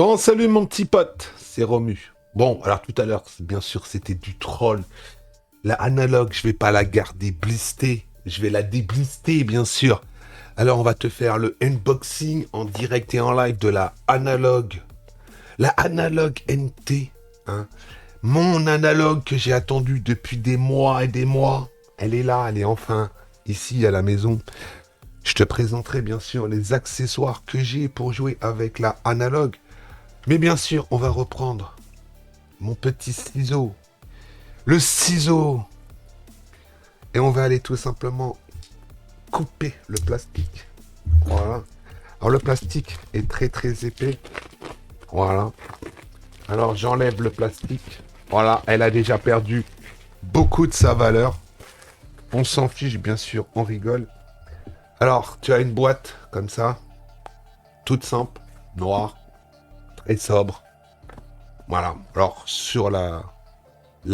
Bon, salut mon petit pote, c'est Romu. Bon, alors tout à l'heure, bien sûr, c'était du troll. La analogue, je vais pas la garder blistée, je vais la déblister, bien sûr. Alors, on va te faire le unboxing en direct et en live de la analogue. La analogue NT, hein. Mon analogue que j'ai attendu depuis des mois et des mois. Elle est là, elle est enfin ici à la maison. Je te présenterai bien sûr les accessoires que j'ai pour jouer avec la analogue. Mais bien sûr, on va reprendre mon petit ciseau. Le ciseau. Et on va aller tout simplement couper le plastique. Voilà. Alors le plastique est très très épais. Voilà. Alors j'enlève le plastique. Voilà, elle a déjà perdu beaucoup de sa valeur. On s'en fiche bien sûr, on rigole. Alors tu as une boîte comme ça, toute simple, noire, très sobre. Voilà. Alors sur la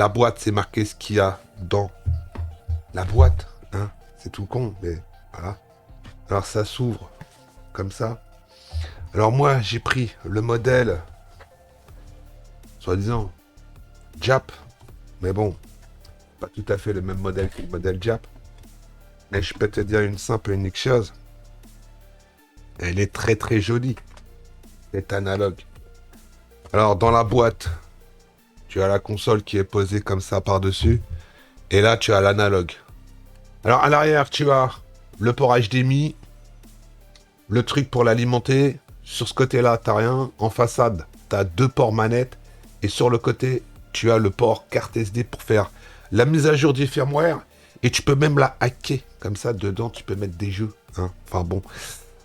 boîte, c'est marqué ce qu'il y a dans la boîte, hein. C'est tout con, mais voilà. Alors ça s'ouvre comme ça. Alors moi, j'ai pris le modèle, soi-disant, Jap. Mais bon, pas tout à fait le même modèle que le modèle Jap. Mais je peux te dire une simple et unique chose. Elle est très très jolie. C'est analogue. Alors dans la boîte, tu as la console qui est posée comme ça par-dessus. Et là, tu as l'analogue. Alors à l'arrière, tu as le port HDMI, le truc pour l'alimenter. Sur ce côté-là, t'as rien. En façade, t'as deux ports manettes. Et sur le côté, tu as le port carte SD pour faire la mise à jour du firmware. Et tu peux même la hacker. Comme ça, dedans, tu peux mettre des jeux, hein. Enfin bon.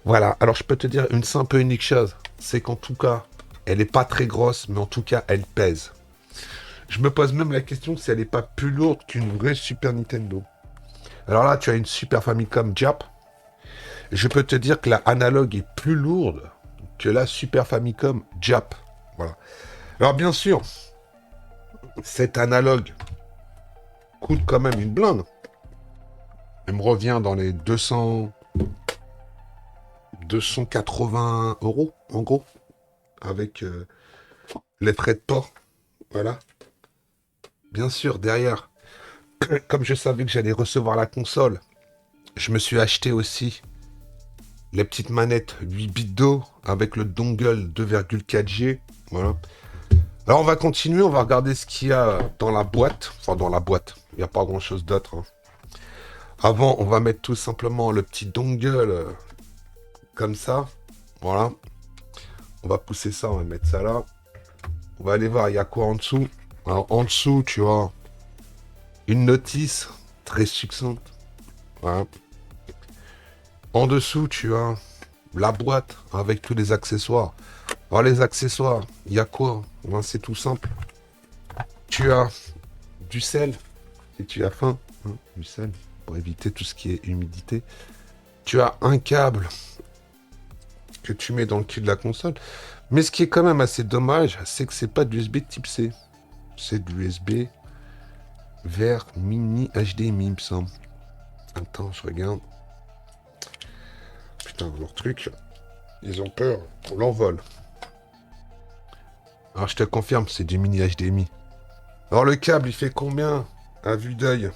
Voilà. Alors, je peux te dire une simple et unique chose. C'est qu'en tout cas, elle n'est pas très grosse, mais en tout cas, elle pèse. Je me pose même la question si elle n'est pas plus lourde qu'une vraie Super Nintendo. Alors là, tu as une Super Famicom Jap. Je peux te dire que la analogue est plus lourde que la Super Famicom Jap. Voilà. Alors bien sûr, cette analogue coûte quand même une blinde. Elle me revient dans les 280 euros, en gros, avec les frais de port. Voilà. Bien sûr, derrière, comme je savais que j'allais recevoir la console, je me suis acheté aussi les petites manettes 8 bits d'eau avec le dongle 2,4G. Voilà. Alors on va continuer, on va regarder ce qu'il y a dans la boîte. Enfin dans la boîte, il n'y a pas grand chose d'autre, hein. Avant, on va mettre tout simplement le petit dongle comme ça. Voilà. On va pousser ça, on va mettre ça là. On va aller voir, il y a quoi en dessous. Alors en dessous, tu vois, une notice très succincte. Voilà. En dessous, tu as la boîte avec tous les accessoires. Alors les accessoires, il y a quoi? Ben, c'est tout simple. Tu as du sel, si tu as faim, hein, du sel, pour éviter tout ce qui est humidité. Tu as un câble que tu mets dans le cul de la console. Mais ce qui est quand même assez dommage, c'est que c'est pas du USB type C. C'est de l'USB vers mini HDMI, il me semble. Attends, je regarde. Putain, leur truc, ils ont peur. On l'envole. Alors je te confirme, c'est du mini HDMI. Alors le câble, il fait combien à vue d'œil?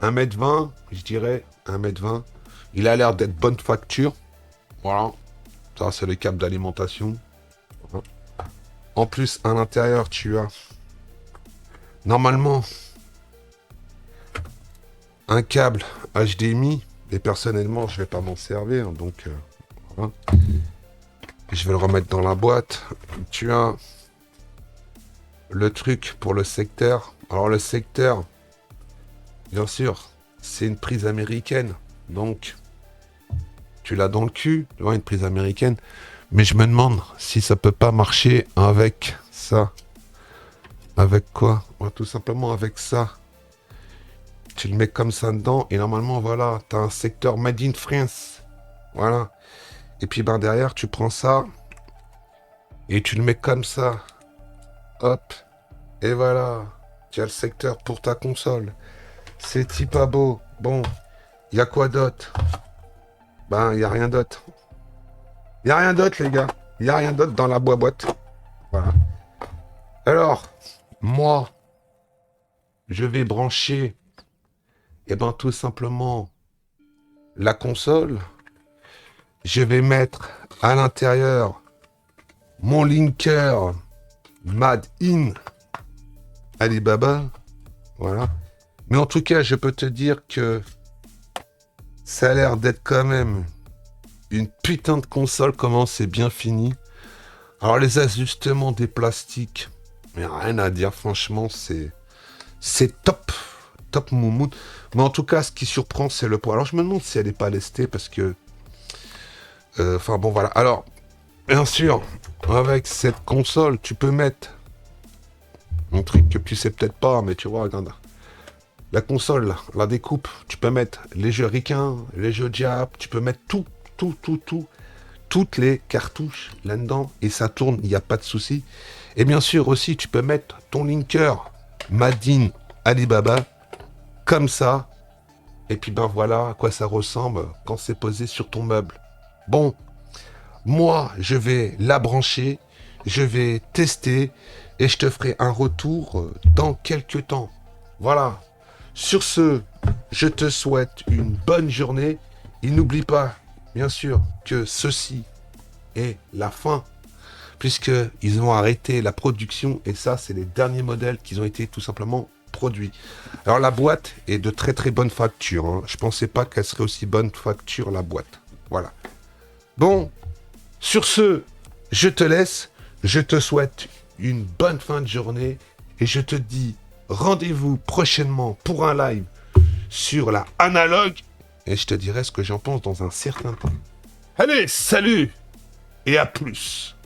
1m20, je dirais. 1m20. Il a l'air d'être bonne facture. Voilà. Ça, c'est le câble d'alimentation. Voilà. En plus, à l'intérieur, tu as normalement un câble HDMI. Et personnellement, je vais pas m'en servir. Donc, voilà. Je vais le remettre dans la boîte. Tu as le truc pour le secteur. Alors, le secteur, bien sûr, c'est une prise américaine. Donc, tu l'as dans le cul, tu vois, une prise américaine. Mais je me demande si ça peut pas marcher avec ça. Avec quoi? Ouais, tout simplement avec ça. Tu le mets comme ça dedans et normalement, voilà, tu as un secteur Made in France. Voilà. Et puis, ben derrière, tu prends ça et tu le mets comme ça. Hop. Et voilà. Tu as le secteur pour ta console. C'est pas beau. Bon, il y a quoi d'autre? Ben, il y a rien d'autre. Il y a rien d'autre, les gars. Il n'y a rien d'autre dans la boîte. Voilà. Alors, moi, je vais brancher, eh ben, tout simplement la console. Je vais mettre à l'intérieur mon linker Made in Alibaba. Voilà. Mais en tout cas, je peux te dire que ça a l'air d'être quand même une putain de console, comment c'est bien fini. Alors les ajustements des plastiques, mais rien à dire, franchement, c'est top. Top moumoun. Mais en tout cas, ce qui surprend, c'est le poids. Alors je me demande si elle n'est pas lestée parce que... Enfin bon, voilà. Alors, bien sûr, avec cette console, tu peux mettre un truc que tu sais peut-être pas, mais tu vois, regarde. La console, la découpe, tu peux mettre les jeux ricains, les jeux diap, tu peux mettre tout, toutes les cartouches là-dedans, et ça tourne, il n'y a pas de souci. Et bien sûr aussi, tu peux mettre ton linker Made in Alibaba, comme ça, et puis ben voilà à quoi ça ressemble quand c'est posé sur ton meuble. Bon, moi, je vais la brancher, je vais tester, et je te ferai un retour dans quelques temps. Voilà. Sur ce, je te souhaite une bonne journée. Et n'oublie pas, bien sûr, que ceci est la fin, puisqu'ils ont arrêté la production, et ça, c'est les derniers modèles qui ont été tout simplement produits. Alors, la boîte est de très très bonne facture. Hein. Je pensais pas qu'elle serait aussi bonne facture, la boîte. Voilà. Bon, sur ce, je te laisse. Je te souhaite une bonne fin de journée, et je te dis rendez-vous prochainement pour un live sur la analogue et je te dirai ce que j'en pense dans un certain temps. Allez, salut et à plus.